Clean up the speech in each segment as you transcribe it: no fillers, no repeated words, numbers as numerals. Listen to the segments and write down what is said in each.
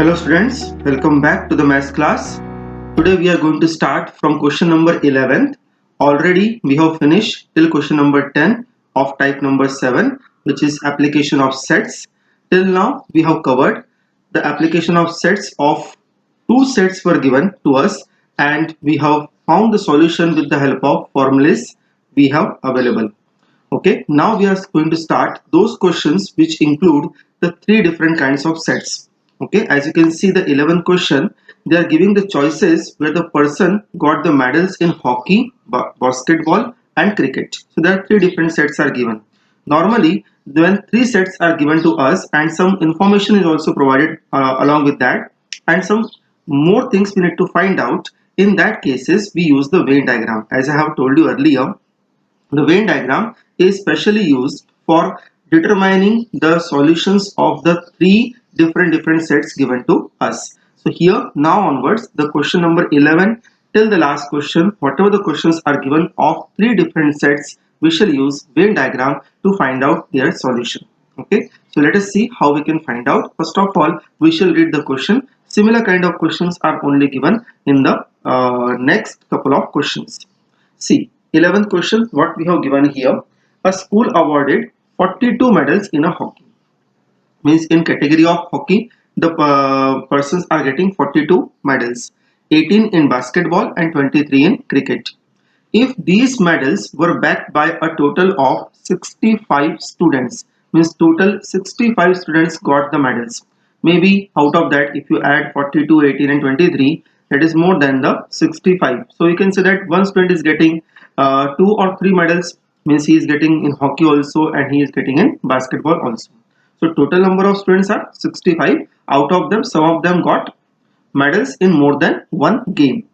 Hello students, welcome back to the maths class. Today we are going to start from question number 11. Already we have finished till question number 10 of type number 7, which is application of sets. Till now we have covered the application of sets. Of two sets were given to us and we have found the solution with the help of formulas we have available. Okay, now we are going to start those questions which include the three different kinds of sets. Okay, as you can see the 11th question, they are giving the choices where the person got the medals in hockey, basketball and cricket. So there are three different sets are given. Normally when three sets are given to us and some information is also provided along with that, and some more things we need to find out, in that cases we use the Venn diagram. As I have told you earlier, the Venn diagram is specially used for determining the solutions of the three different sets given to us. So here now onwards, the question number 11 till the last question, whatever the questions are given of three different sets, we shall use Venn diagram to find out their solution. Okay, so let us see how we can find out. First of all, we shall read the question. Similar kind of questions are only given in the next couple of questions. See, 11th question, what we have given here. A school awarded 42 medals in a hockey. Means in category of hockey, the persons are getting 42 medals. 18 in basketball and 23 in cricket. If these medals were backed by a total of 65 students, means total 65 students got the medals. Maybe out of that, if you add 42, 18 and 23, that is more than the 65. So you can say that one student is getting two or three medals, means he is getting in hockey also and he is getting in basketball also. So total number of students are 65. Out of them, some of them got medals in more than one game.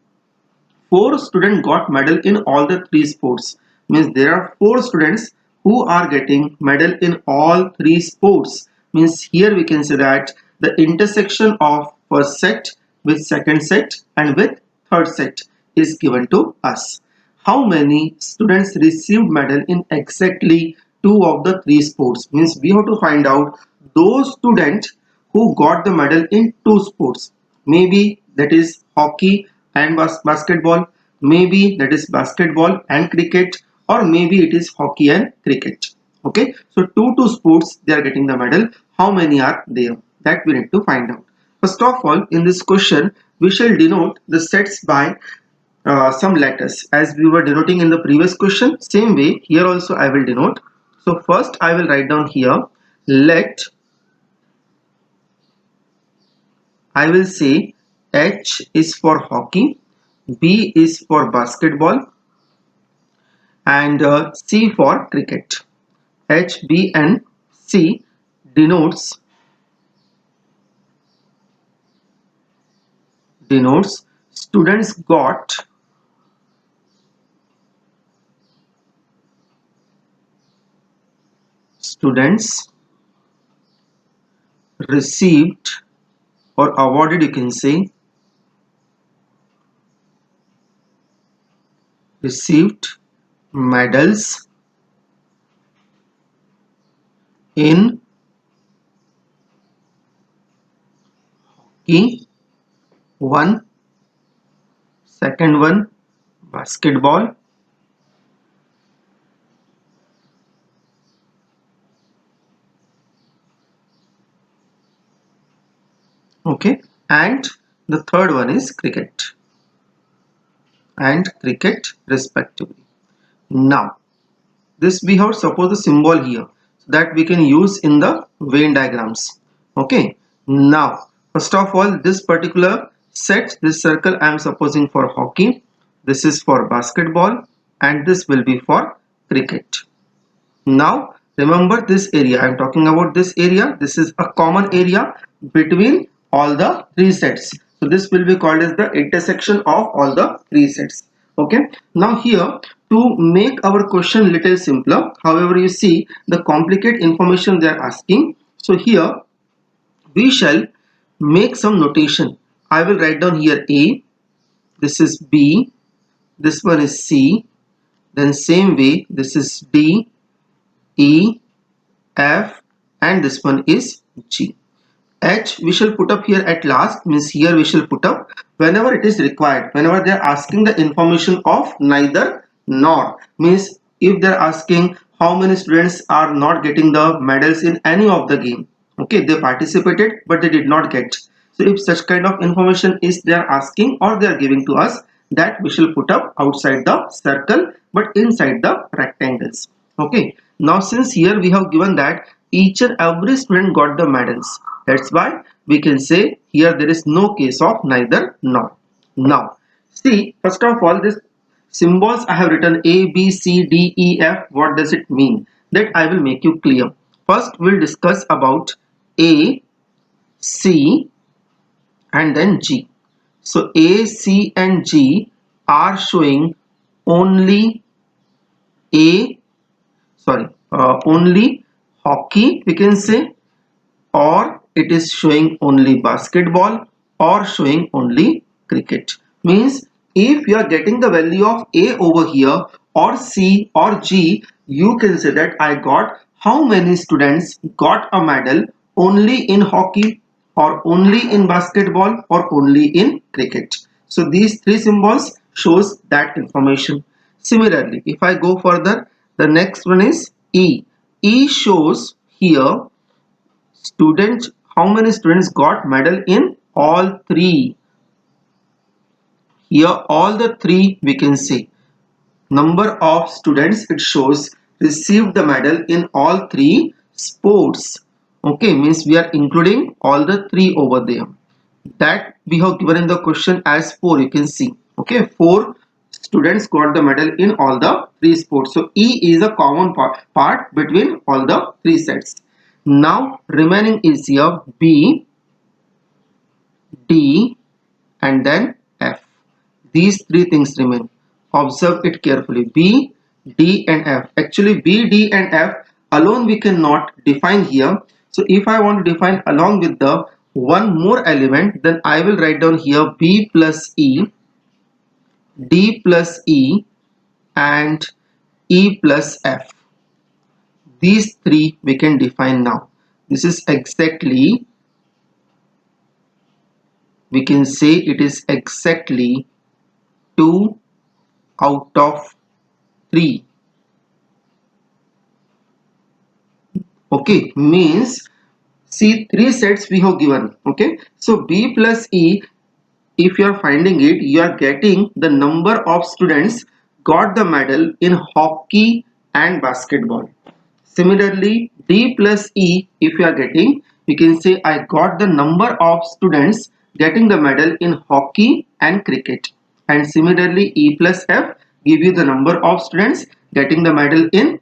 Four students got medal in all the three sports. Means there are four students who are getting medal in all three sports. Means here we can say that the intersection of first set with second set and with third set is given to us. How many students received medal in exactly two of the three sports? Means we have to find out those students who got the medal in two sports. Maybe that is hockey and basketball, maybe that is basketball and cricket, or maybe it is hockey and cricket. Okay, so two sports they are getting the medal. How many are there? That we need to find out. First of all, in this question we shall denote the sets by some letters, as we were denoting in the previous question. Same way here also I will denote. So first I will write down here, let, I will say H is for hockey, B is for basketball and C for cricket. H, B and C denotes students got received or awarded, you can say, received medals in hockey, one, second one basketball, okay, and the third one is cricket respectively. Now this we have suppose the symbol here so that we can use in the Venn diagrams. Okay, now first of all, this particular set, this circle I am supposing for hockey, this is for basketball and this will be for cricket. Now remember this area, I am talking about this area, this is a common area between all the three sets. So this will be called as the intersection of all the three sets. Okay, now here to make our question little simpler, however you see the complicated information they are asking. So here we shall make some notation. I will write down here A, this is B, this one is C, then same way this is D, E, F and this one is G. H we shall put up here at last, means here we shall put up whenever it is required, whenever they are asking the information of neither nor, means if they are asking how many students are not getting the medals in any of the game, okay, they participated but they did not get. So if such kind of information is they are asking or they are giving to us, that we shall put up outside the circle but inside the rectangles. Okay, now since here we have given that each and every student got the medals, that's why we can say here there is no case of neither nor. Now see, first of all, this symbols I have written A, B, C, D, E, F. What does it mean? That I will make you clear. First we'll discuss about A, C and then G. So A, C and G are showing only A, only hockey we can say, or it is showing only basketball or showing only cricket. Means if you are getting the value of A over here or C or G, you can say that I got how many students got a medal only in hockey or only in basketball or only in cricket. So these three symbols shows that information. Similarly, if I go further, the next one is E. E shows here students, how many students got medal in all three. Here all the three we can say number of students it shows received the medal in all three sports. Okay, means we are including all the three over there. That we have given in the question as 4, you can see. Okay, 4 students got the medal in all the three sports. So E is a common part between all the three sets. Now remaining is here B, D and then F. These three things remain. Observe it carefully. B, D and F. Actually B, D and F alone we cannot define here. So if I want to define along with the one more element, then I will write down here B plus E, D plus E and E plus F. These three we can define now. This is exactly, we can say it is exactly 2 out of 3. Okay, means see three sets we have given. Okay, so B plus E, if you are finding it, you are getting the number of students got the medal in hockey and basketball. Similarly, D plus E, if you are getting, you can say I got the number of students getting the medal in hockey and cricket. And similarly, E plus F give you the number of students getting the medal in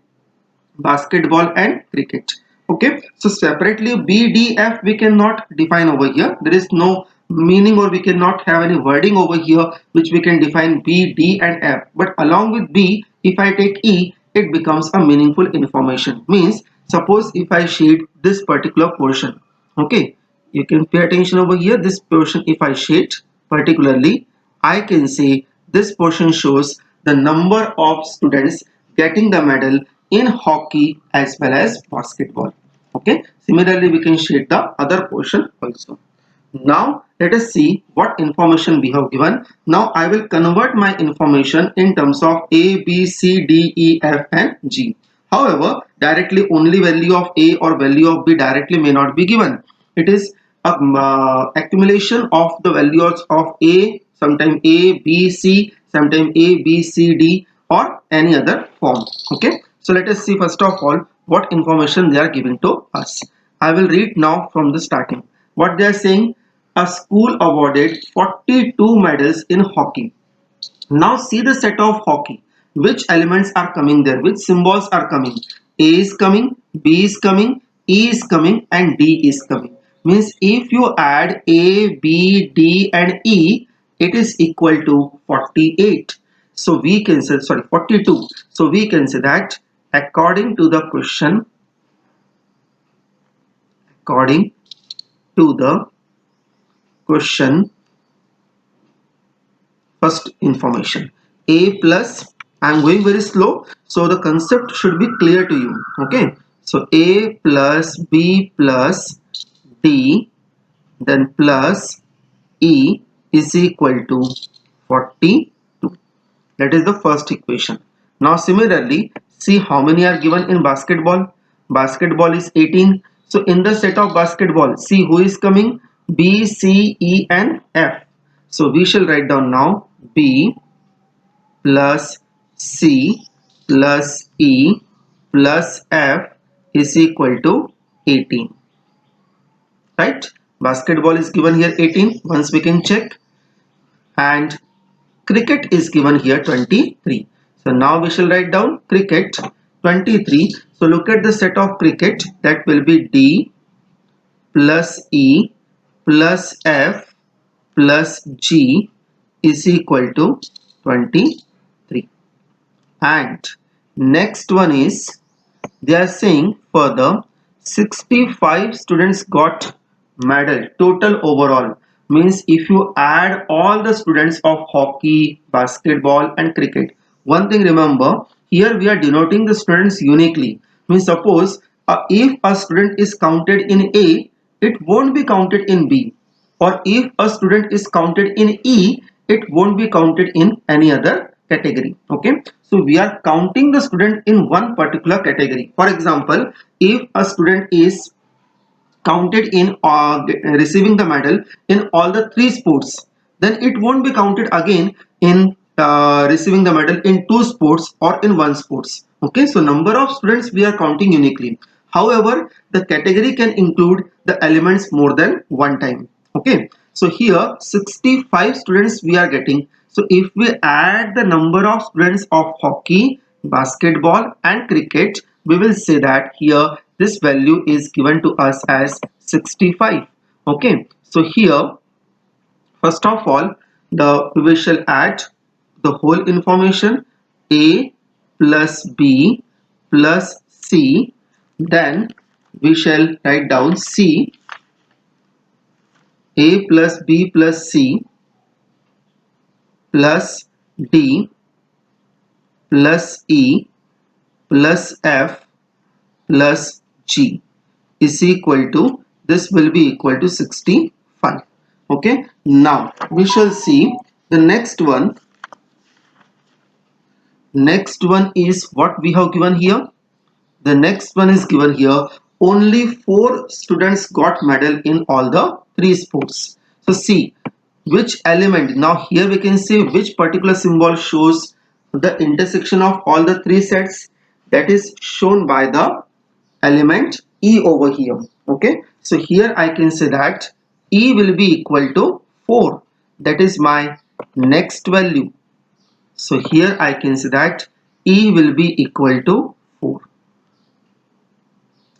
basketball and cricket. Okay, so separately B, D, F we cannot define over here. There is no meaning or we cannot have any wording over here which we can define B, D and F. But along with B, if I take E, it becomes a meaningful information. Means suppose if I shade this particular portion, okay, you can pay attention over here. This portion if I shade particularly, I can say this portion shows the number of students getting the medal in hockey as well as basketball. Okay, similarly we can shade the other portion also. Now let us see what information we have given. Now I will convert my information in terms of A, B, C, D, E, F and G. However, directly only value of A or value of B directly may not be given. It is a accumulation of the values of A, sometime A, B, C, sometime A, B, C, D or any other form. Okay, so let us see first of all what information they are giving to us. I will read now from the starting. What they are saying, a school awarded 42 medals in hockey. Now see the set of hockey. Which elements are coming there? Which symbols are coming? A is coming, B is coming, E is coming and D is coming. Means if you add A, B, D and E, it is equal to 48. So we can say, 42. So we can say that according to the question, according to the question, first information A plus, I am going very slow so the concept should be clear to you. Okay, so A plus B plus D then plus E is equal to 42. That is the first equation. Now similarly, see how many are given in basketball. Basketball is 18. So in the set of basketball, see who is coming? B, C, E and F. So we shall write down now B plus C plus E plus F is equal to 18. Right? Basketball is given here 18. Once we can check. And cricket is given here 23. So now we shall write down cricket 23. So look at the set of cricket, that will be D plus E plus F plus G is equal to 23. And next one is, they are saying further 65 students got medal total overall. Means if you add all the students of hockey, basketball and cricket, one thing remember, here we are denoting the students uniquely. Means suppose if a student is counted in A, it won't be counted in B, or if a student is counted in E, it won't be counted in any other category. Okay, so we are counting the student in one particular category. For example, if a student is counted in receiving the medal in all the three sports, then it won't be counted again in receiving the medal in two sports or in one sports. Okay, so number of students we are counting uniquely. However, the category can include the elements more than one time. Okay, so here 65 students we are getting. So if we add the number of students of hockey, basketball and cricket, we will say that here this value is given to us as 65. Okay, so here first of all we shall add the whole information, A plus B plus C, then we shall write down C, A plus B plus C plus D plus E plus F plus G is equal to, this will be equal to 65. Okay, now we shall see the next one. Next one is what we have given here. The next one is given here, only 4 students got medal in all the 3 sports. So see which element, now here we can say which particular symbol shows the intersection of all the 3 sets, that is shown by the element E over here. Okay, so here I can say that E will be equal to 4, that is my next value. So here I can say that E will be equal to 4.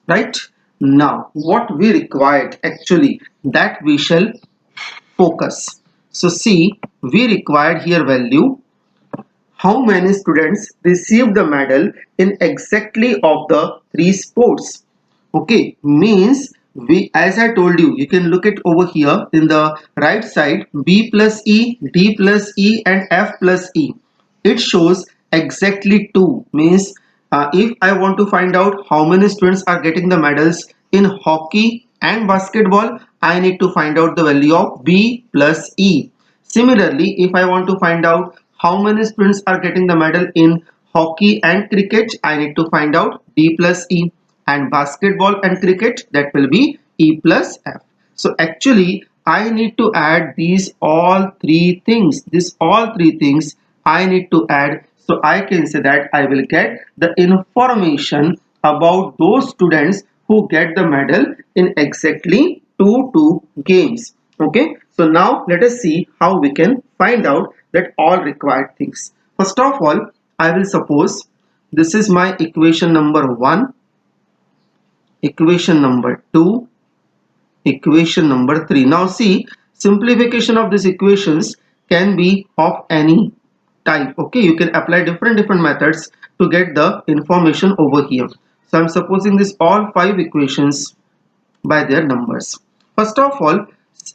Right, now what we required actually, that we shall focus. So see, we required here value how many students received the medal in exactly of the 3 sports. Okay, means we, as I told you, you can look it over here in the right side, B plus E, D plus E and F plus E. It shows exactly 2, means if I want to find out how many students are getting the medals in hockey and basketball, I need to find out the value of B plus E. Similarly, if I want to find out how many students are getting the medal in hockey and cricket, I need to find out D plus E, and basketball and cricket, that will be E plus F. So actually I need to add these all 3 things. These all 3 things I need to add. So I can say that I will get the information about those students who get the medal in exactly 2 games. Okay, so now let us see how we can find out that all required things. First of all, I will suppose this is my equation number 1, equation number 2, equation number 3. Now see, simplification of these equations can be of any type. Okay, you can apply different methods to get the information over here. So I'm supposing this all 5 equations by their numbers. First of all,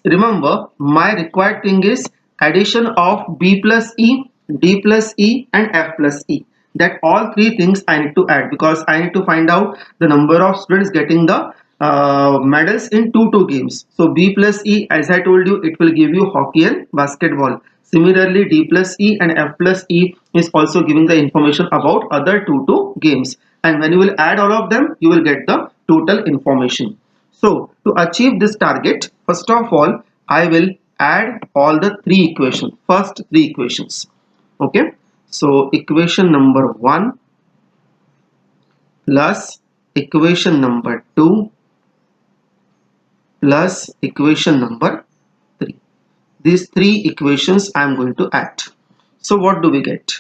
remember my required thing is addition of B plus E, D plus E and F plus E. That all 3 things I need to add, because I need to find out the number of students getting the medals in two games. So B plus E, as I told you, it will give you hockey and basketball. Similarly, D plus E and F plus E is also giving the information about other two games. And when you will add all of them, you will get the total information. So to achieve this target, first of all, I will add all the three equations, first three equations. Okay. So equation number 1 plus equation number 2 plus equation number 3. These three equations I am going to add. So what do we get?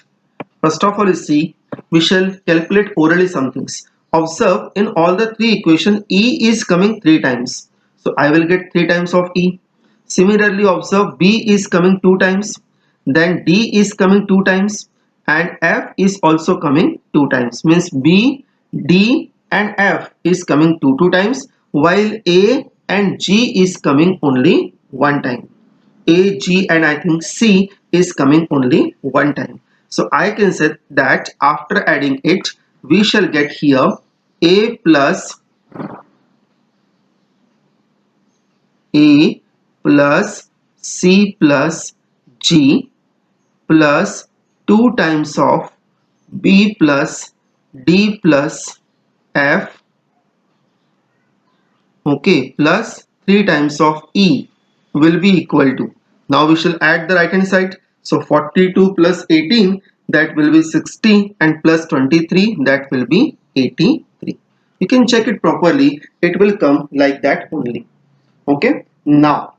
First of all, you see, we shall calculate orally some things. Observe, in all the three equations, E is coming 3 times. So I will get 3 times of E. Similarly, observe B is coming 2 times. Then D is coming 2 times. And F is also coming 2 times. Means B, D and F is coming 2 times. While A and G is coming only 1 time. A, G and I think C is coming only 1 time. So I can say that after adding it, we shall get here A plus C plus G plus 2 times of B plus D plus F, okay, plus 3 times of E will be equal to, now we shall add the right hand side. So 42 plus 18, that will be 60, and plus 23, that will be 83. You can check it properly, it will come like that only. Okay, now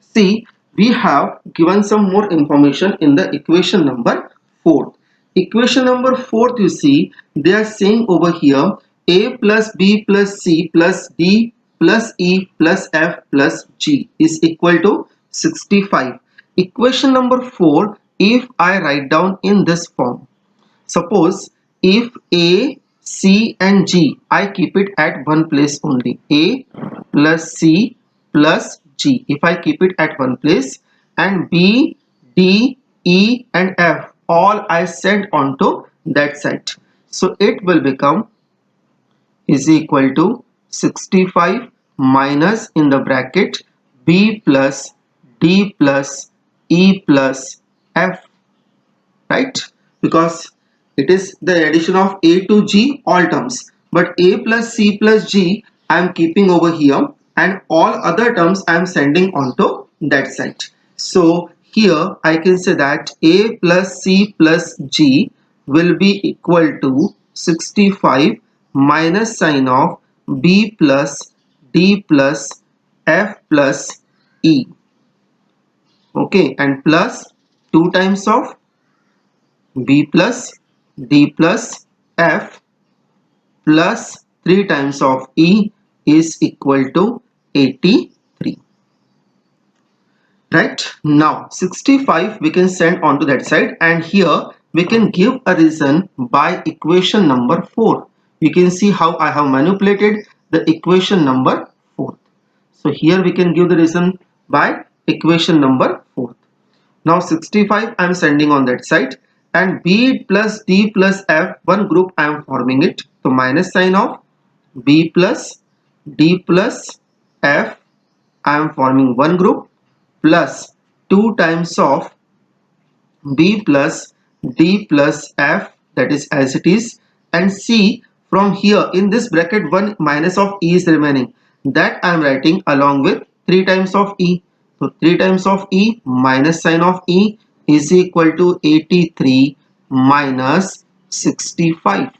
see, we have given some more information in the equation number 4. Equation number 4, you see, they are saying over here A plus B plus C plus D plus E plus F plus G is equal to 65. Equation number 4, if I write down in this form, suppose if A, C and G, I keep it at one place only. A plus C plus G. If I keep it at one place, and B, D, E and F, all I send onto that side. So it will become is equal to 65 minus in the bracket B plus D plus E plus F, right? Because it is the addition of A to G all terms, but A plus C plus G I am keeping over here, and all other terms I am sending onto that side. So here I can say that A plus C plus G will be equal to 65 minus sign of B plus D plus F plus E, okay, and plus 2 times of B plus D plus F plus 3 times of E is equal to 83. Right, now 65 we can send onto that side, and here we can give a reason by equation number 4. You can see how I have manipulated the equation number 4. So here we can give the reason by equation number 4. Now 65 I am sending on that side, and B plus D plus F, one group I am forming it. So minus sign of B plus D plus F, I am forming one group, plus 2 times of B plus D plus F, that is as it is, and C, from here in this bracket 1 minus of E is remaining, that I am writing along with 3 times of E. So 3 times of E minus sign of E is equal to 83 minus 65.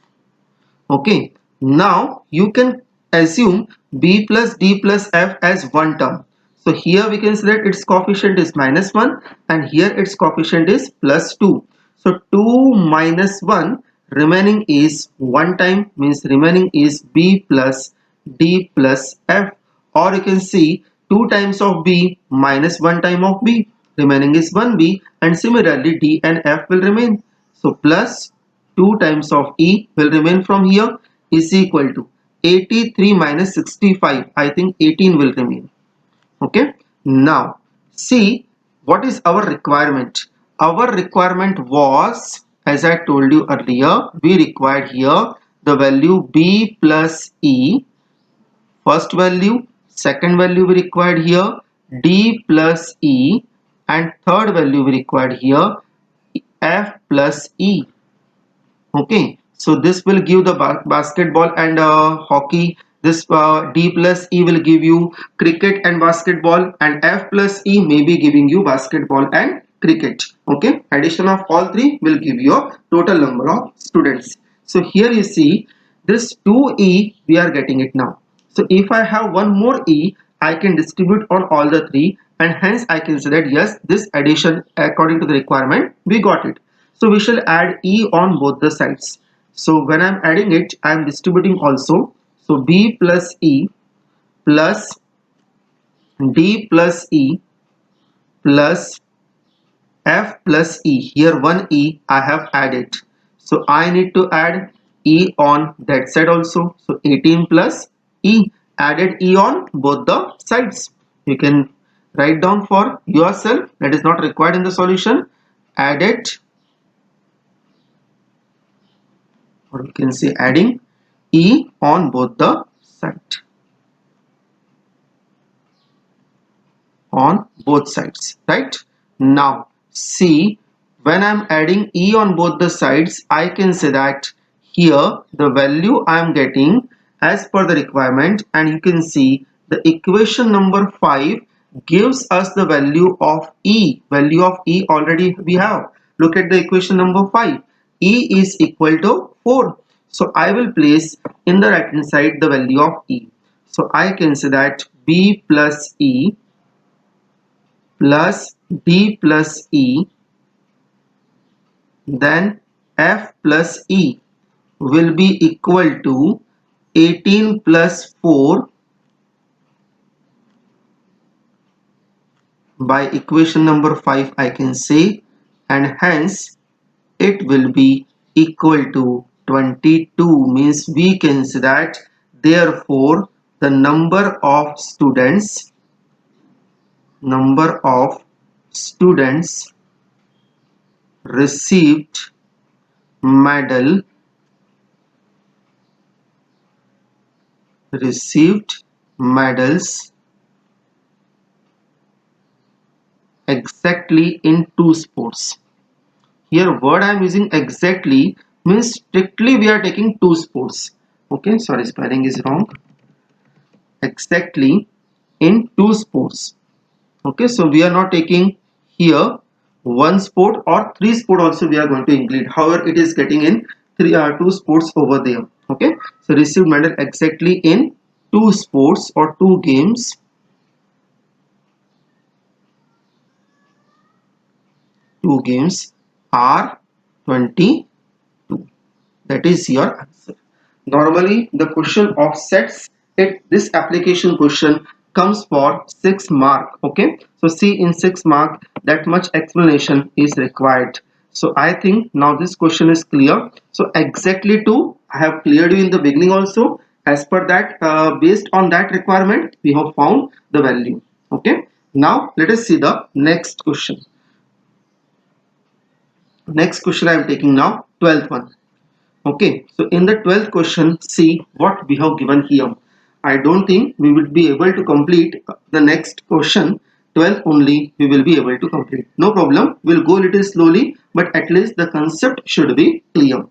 Okay, now you can assume B plus D plus F as one term. So here we can say that its coefficient is minus 1, and here its coefficient is plus 2. So 2 minus 1, remaining is 1 time, means remaining is B plus D plus F, or you can see 2 times of B minus 1 time of B, remaining is 1B, and similarly D and F will remain. So plus 2 times of E will remain from here is equal to 83 minus 65. I think 18 will remain. Okay. Now see what is our requirement. Our requirement was, as I told you earlier, we required here the value B plus E first value, second value we required here D plus E, and third value we required here F plus E. Okay, so this will give the basketball and hockey. This D plus E will give you cricket and basketball, and F plus E may be giving you basketball and cricket. Okay, addition of all three will give you a total number of students. So here you see this 2E we are getting it now. So if I have one more E, I can distribute on all the three, and hence I can say that yes, this addition according to the requirement we got it. So we shall add E on both the sides. So when I'm adding it, I'm distributing also. So B plus E plus D plus E plus F plus E. Here one E I have added. So I need to add E on that side also. So 18 plus E. Added E on both the sides. You can write down for yourself. That is not required in the solution. Added, or you can say adding E on both the sides. On both sides, right? Now see, when I'm adding E on both the sides, I can say that here the value I am getting as per the requirement, and you can see the equation number 5 gives us the value of E. Value of E already we have. Look at the equation number 5. E is equal to 4. So I will place in the right hand side the value of E. So I can say that B plus E plus D plus E, then F plus E will be equal to 18 plus 4 by equation number 5 I can say, and hence it will be equal to 22. Means we can say that therefore the number of students received medals exactly in 2 sports. Here word I am using exactly means strictly we are taking 2 sports. Okay, sorry, spelling is wrong. Exactly in 2 sports. Okay, so we are not taking here 1 sport or 3 sport also we are going to include. However, it is getting in 2 sports over there. Okay, so received medal exactly in 2 sports or 2 games. Two games are 22. That is your answer. Normally the question of sets it, this application question comes for 6 mark. Okay, so see, in 6 mark that much explanation is required. So I think now this question is clear. So exactly 2 I have cleared you in the beginning also. As per that, based on that requirement we have found the value. Okay, now let us see the next question. Next question I am taking now, 12th one. Okay, so in the 12th question, see what we have given here. I don't think we will be able to complete the next question. 12 only we will be able to complete. No problem, we'll go a little slowly, but at least the concept should be clear.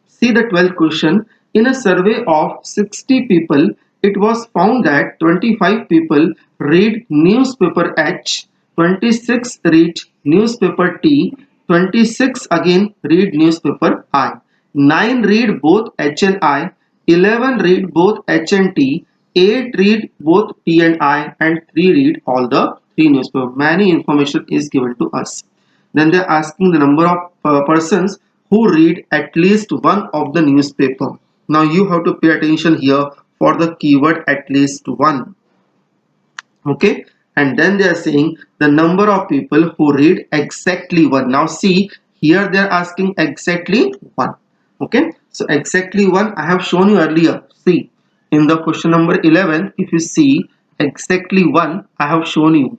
See the 12th question. In a survey of 60 people, it was found that 25 people read newspaper H, 26 read newspaper T, 26 again read newspaper I. 9 read both H and I, 11 read both H and T, 8 read both T and I, and 3 read all the 3 newspapers. Many information is given to us. Then they are asking the number of persons who read at least one of the newspaper. Now you have to pay attention here for the keyword at least one. Okay, and then they are saying the number of people who read exactly one. Now see, here they are asking exactly one. Okay, so exactly one I have shown you earlier. See, in the question number 11, if you see exactly one I have shown you.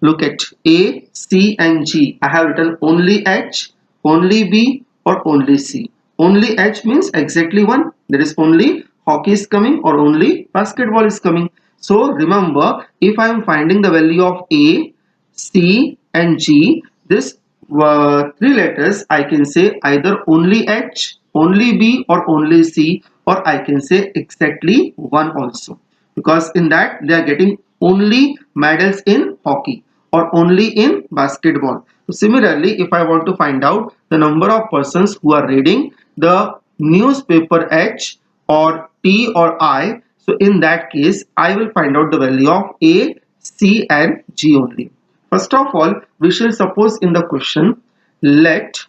Look at A, C and G. I have written only H, only B or only C. Only H means exactly one. There is only hockey is coming or only basketball is coming. So remember, if I am finding the value of A, C and G, this three letters, I can say either only H, only B or only C, or I can say exactly one also, because in that they are getting only medals in hockey or only in basketball. So similarly, if I want to find out the number of persons who are reading the newspaper H or T or I, so in that case I will find out the value of A, C and G only. First of all, we shall suppose in the question, let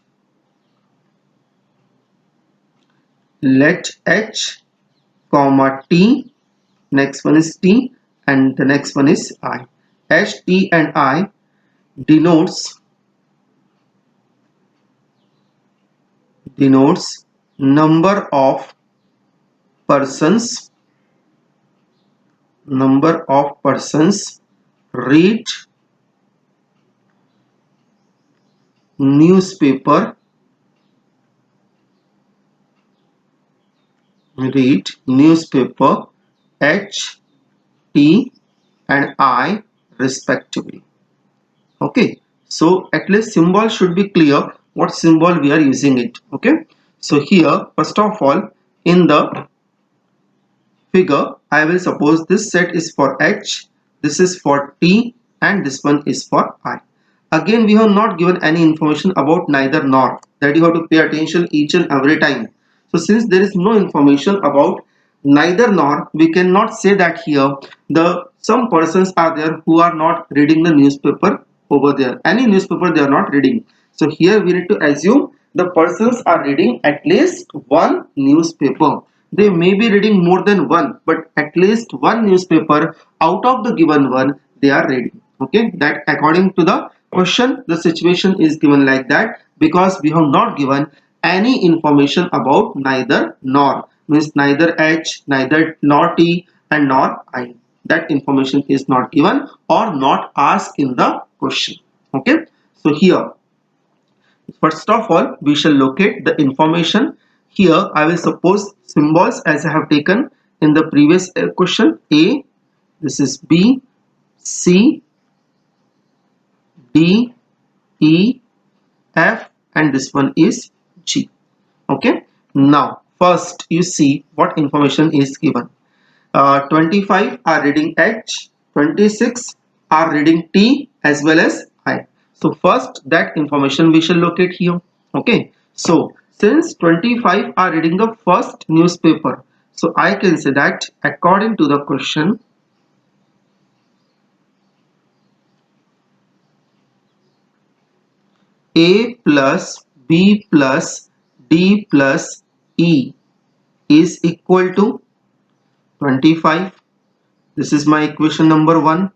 H comma T, next one is T and the next one is I. H, T and I denotes number of persons read newspaper H, T and I respectively. Okay, so at least symbol should be clear what symbol we are using it. Okay, so here first of all in the figure I will suppose this set is for H, this is for T and this one is for I. Again we have not given any information about neither nor, that you have to pay attention each and every time. So since there is no information about neither nor, we cannot say that here the some persons are there who are not reading the newspaper over there, any newspaper they are not reading. So here we need to assume the persons are reading at least one newspaper. They may be reading more than one, but at least one newspaper out of the given one they are reading. Okay, that according to the question the situation is given like that, because we have not given any information about neither nor, means neither H, neither nor T and nor I. That information is not given or not asked in the question. Okay, so here first of all we shall locate the information. Here I will suppose symbols as I have taken in the previous question. A, this is B, C, D, E, F and this one is G. Okay, now first you see what information is given. 25 are reading H, 26 are reading T as well as I. So first that information we shall locate here. Okay, so since 25 are reading the first newspaper, so I can say that according to the question, A plus B plus D plus E is equal to 25. This is my equation number 1.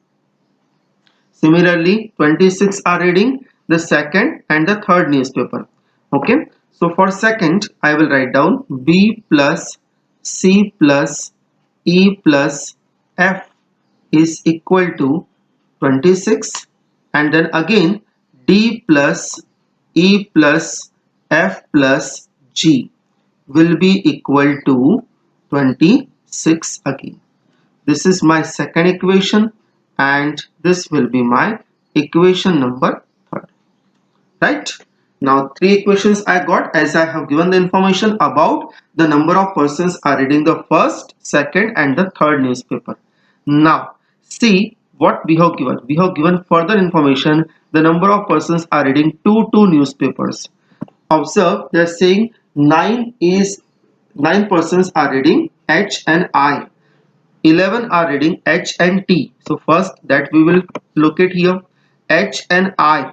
Similarly, 26 are reading the second and the third newspaper. Okay, so for second, I will write down B plus C plus E plus F is equal to 26, and then again D plus E plus F plus G will be equal to 26 again. This is my second equation and this will be my equation number 3. Right? Now 3 equations I got as I have given the information about the number of persons are reading the first, second and the third newspaper. Now see what we have given. We have given further information, the number of persons are reading two newspapers. Observe they are saying 9 persons are reading H and I. 11 are reading H and T. So first that we will locate here. H and I.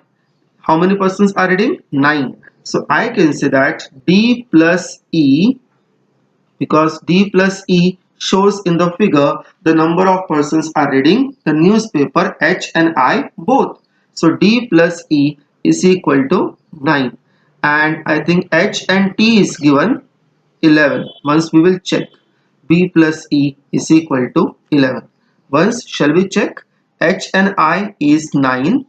How many persons are reading? 9. So I can say that D plus E, because D plus E shows in the figure the number of persons are reading the newspaper H and I both. So D plus E is equal to 9. And I think H and T is given 11. Once we will check. B plus E is equal to 11. Once shall we check? H and I is 9.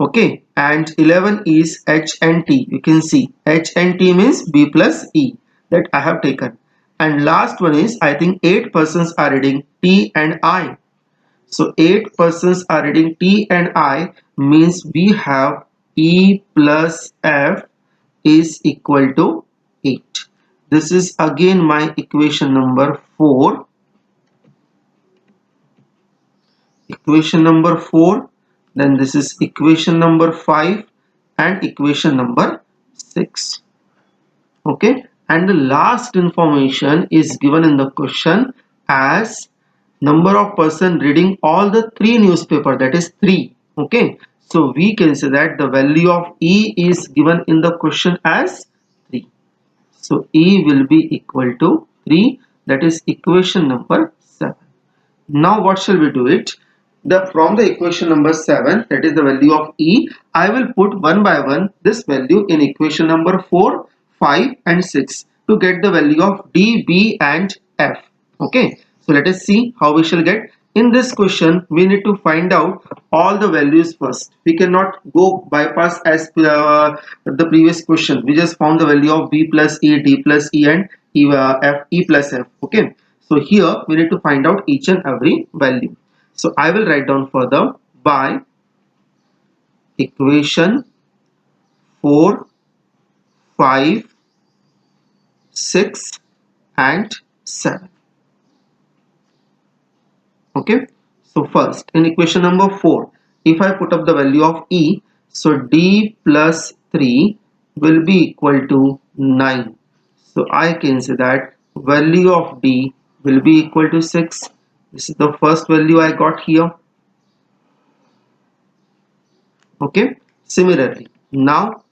Okay, and 11 is H and T. You can see H and T means B plus E that I have taken. And last one is, I think 8 persons are reading T and I. So 8 persons are reading T and I, means we have E plus F is equal to 8. This is again my equation number 4. Equation number 4. Then this is equation number 5 and equation number 6. Okay. And the last information is given in the question as number of person reading all the 3 newspaper, that is 3. Okay. So we can say that the value of E is given in the question as 3. So E will be equal to 3, that is equation number 7. Now what shall we do it? From the equation number 7, that is the value of E, I will put one by one this value in equation number 4, 5 and 6 to get the value of D, B and F. Okay, so let us see how we shall get. In this question, we need to find out all the values first. We cannot go bypass as the previous question. We just found the value of B plus E, D plus E and F, E plus F. Okay, so here we need to find out each and every value. So I will write down further by equation 4, 5, 6 and 7. Okay, so first in equation number 4, if I put up the value of E, so D plus 3 will be equal to 9. So I can say that value of D will be equal to 6. This is the first value I got here. Okay, similarly now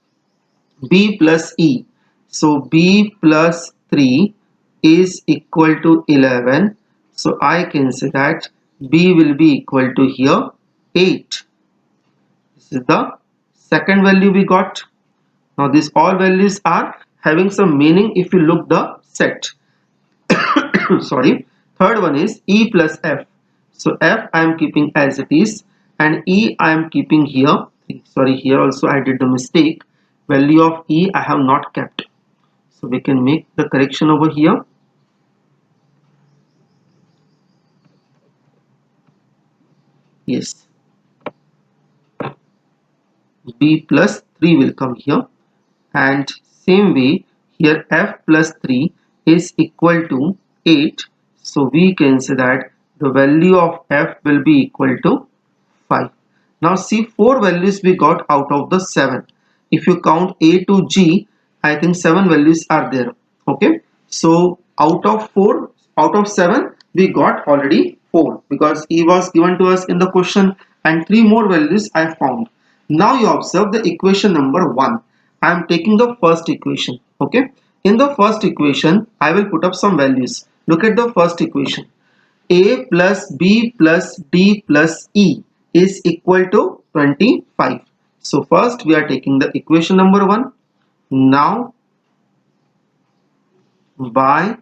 B plus E, so B plus 3 is equal to 11. So I can say that B will be equal to here 8. This is the second value we got. Now these all values are having some meaning if you look the set. Sorry. Third one is E plus F. So F I am keeping as it is and E I am keeping here. Sorry, here also I did the mistake. Value of E I have not kept. So we can make the correction over here. Yes. B plus 3 will come here. And same way here F plus 3 is equal to 8. So we can say that the value of F will be equal to 5. Now see 4 values we got out of the 7. If you count A to G, I think 7 values are there. Okay. So out of 7 we got already 4 because E was given to us in the question and 3 more values I found. Now you observe the equation number 1. I am taking the first equation. Okay. In the first equation, I will put up some values. Look at the first equation. A plus B plus D plus E is equal to 25. So first we are taking the equation number 1. Now by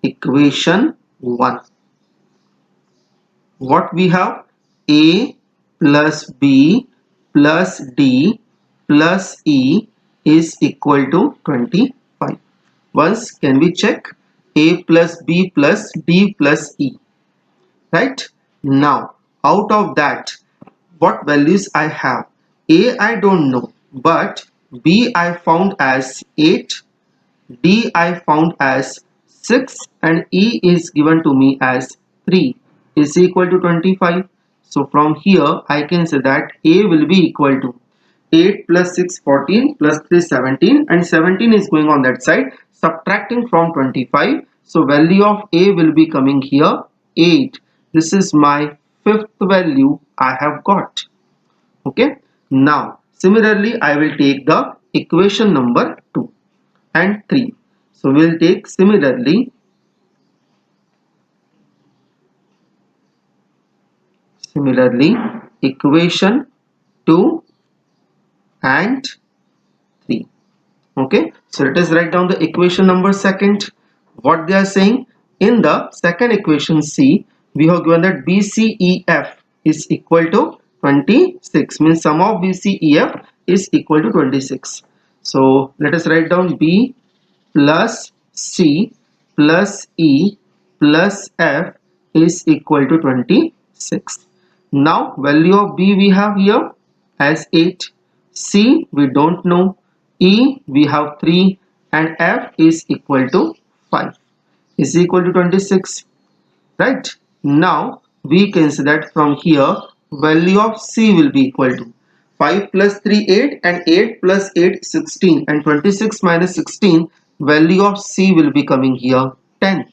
equation 1. What we have? A plus B plus D plus E is equal to 25. Once can we check? A plus B plus D plus E. Right? Now out of that, what values I have? A I don't know, but B I found as 8, D I found as 6 and E is given to me as 3 is equal to 25. So from here I can say that A will be equal to 8 plus 6 14 plus 3 17 and 17 is going on that side, subtracting from 25. So value of A will be coming here 8. This is my fifth value I have got. Okay. Now similarly I will take the equation number 2 and 3. So we will take similarly equation 2 and 3. Okay, so let us write down the equation number second. What they are saying in the second equation C, we have given that BCEF is equal to 26, means sum of BCEF is equal to 26. So let us write down B plus C plus E plus F is equal to 26. Now value of B we have here as 8, C we don't know, E we have 3, and F is equal to 5, is equal to 26, right? Now we can say that from here value of C will be equal to 5 plus 3 8, and 8 plus 8 16, and 26 minus 16, value of C will be coming here 10.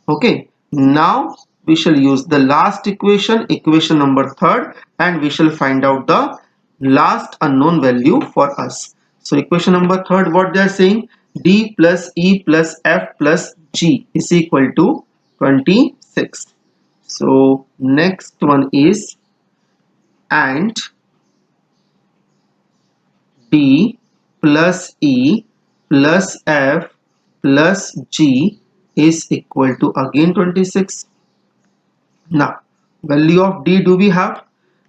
Okay, now we shall use the last equation, equation number 3rd, and we shall find out the last unknown value for us. So equation number 3rd, what they are saying, D plus E plus F plus G is equal to 26. So next one is and D plus E plus F plus G is equal to again 26. Now value of D do we have?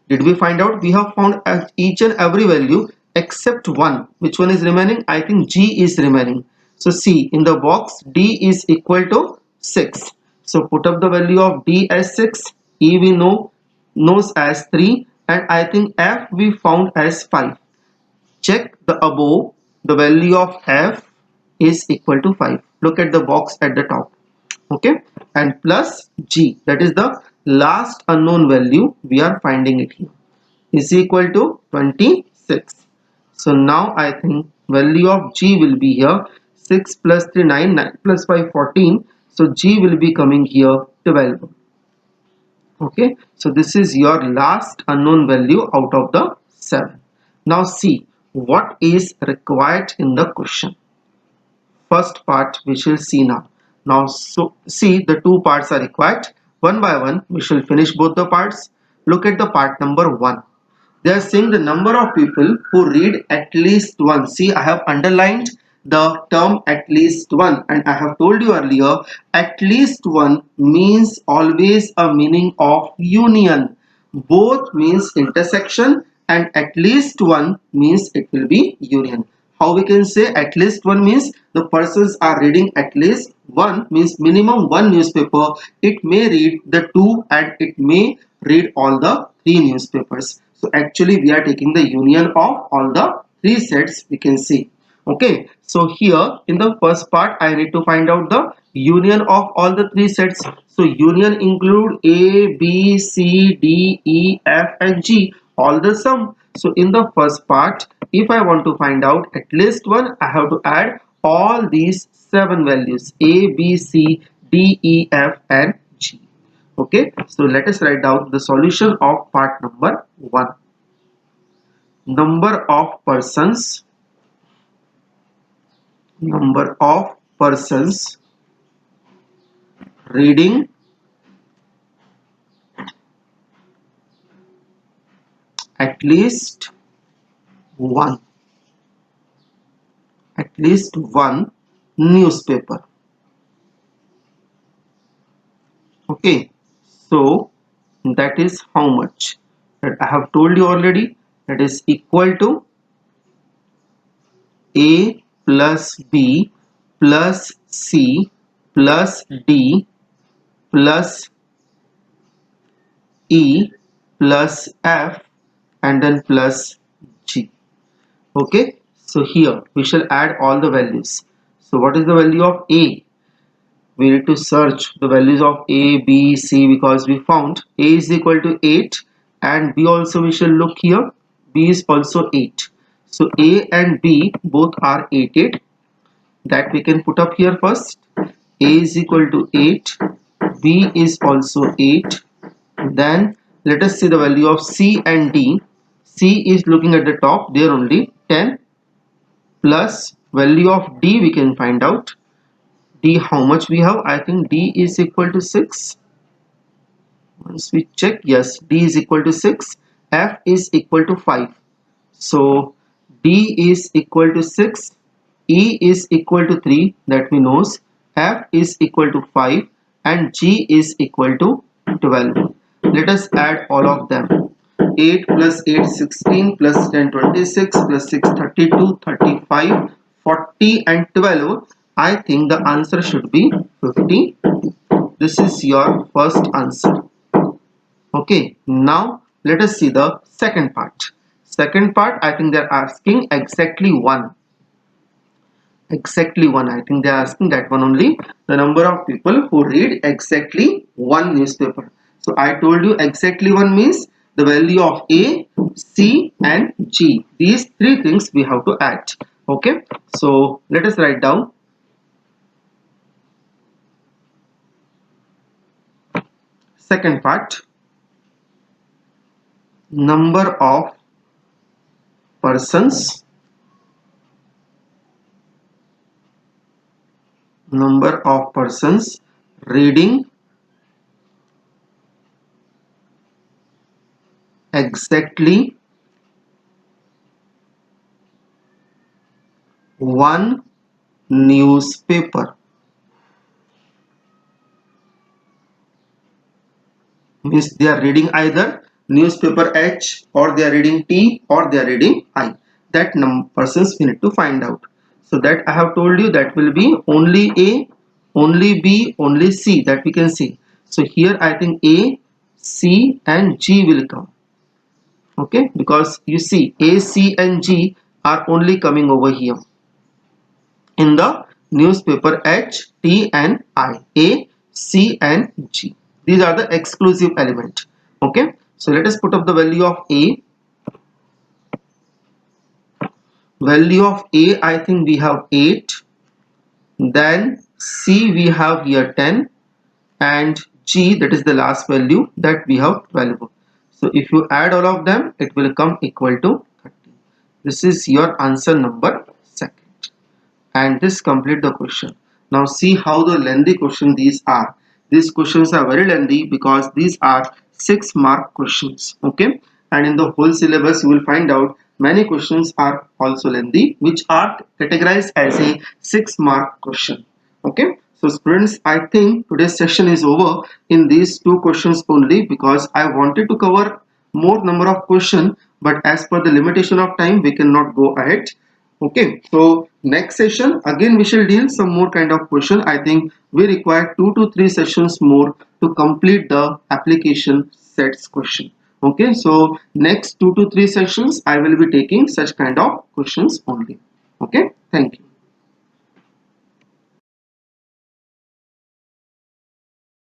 Did we find out? We have found each and every value except one. Which one is remaining? I think G is remaining. So see in the box, D is equal to 6. So put up the value of D as 6, E we knows as 3, and I think F we found as 5. Check the above, the value of F is equal to 5. Look at the box at the top. Okay, and plus G, that is the last unknown value, we are finding it here, is equal to 26. So now I think value of G will be here 6 plus 3 9, 9 plus 5 14. So G will be coming here 12. Okay, so this is your last unknown value out of the 7. Now see what is required in the question. First part we shall see now. Now so see the two parts are required. One by one we shall finish both the parts. Look at the part number 1. They are saying the number of people who read at least one. See, I have underlined the term at least one, and I have told you earlier, at least one means always a meaning of union. Both means intersection, and at least one means it will be union. How we can say at least one means the persons are reading at least one, means minimum one newspaper. It may read the two, and it may read all the three newspapers. So actually we are taking the union of all the three sets, we can see. Okay, so here in the first part I need to find out the union of all the three sets. So union include A, B, C, D, E, F and G, all the sum. So in the first part, if I want to find out at least one, I have to add all these 7 values A, B, C, D, E, F and G. Okay, so let us write down the solution of part number 1. Number of persons reading at least one newspaper. Okay, so that is how much that I have told you already, that is equal to A plus B plus C plus D plus E plus F and then plus G. Okay, so here we shall add all the values. So what is the value of A? We need to search the values of A, B, C, because we found A is equal to 8, and B also we shall look here. B is also 8. So A and B both are 8, 8. That we can put up here first. A is equal to 8. B is also 8. Then let us see the value of C and D. C is looking at the top, there only 10, plus value of D we can find out. D how much we have? I think D is equal to 6. Once we check, yes, D is equal to 6. F is equal to 5. So D is equal to 6. E is equal to 3, that we knows. F is equal to 5 and G is equal to 12. Let us add all of them. 8 plus 8 16 plus 10 26 plus 6 32 35 40 and 12. I think the answer should be 50. This is your first answer. Okay, now let us see the second part. Second part, I think they're asking exactly one. Exactly one. I think they're asking that one only. The number of people who read exactly one newspaper. So I told you exactly one means the value of A, C and G. These three things we have to add. Okay, so let us write down. Second part, number of persons reading exactly one newspaper. Means they are reading either newspaper H, or they are reading T, or they are reading I. That persons we need to find out. So that I have told you, that will be only A, only B, only C, that we can see. So here I think A, C and G will come. Okay, because you see A, C and G are only coming over here in the newspaper H, T and I. A, C and G. These are the exclusive element. Okay, so let us put up the value of A. Value of A, I think we have 8. Then C we have here 10, and G, that is the last value, that we have 12. So if you add all of them, it will come equal to 30. This is your answer number second. And this complete the question. Now see how the lengthy question these are. These questions are very lengthy because these are 6-mark questions. Okay, and in the whole syllabus you will find out many questions are also lengthy, which are categorized as a 6-mark question. Okay, so students, I think today's session is over in these two questions only, because I wanted to cover more number of questions, but as per the limitation of time we cannot go ahead. Okay, so next session again we shall deal some more kind of question. I think we require 2 to 3 sessions more to complete the application sets question. Okay, so next 2 to 3 sessions I will be taking such kind of questions only. Okay, thank you.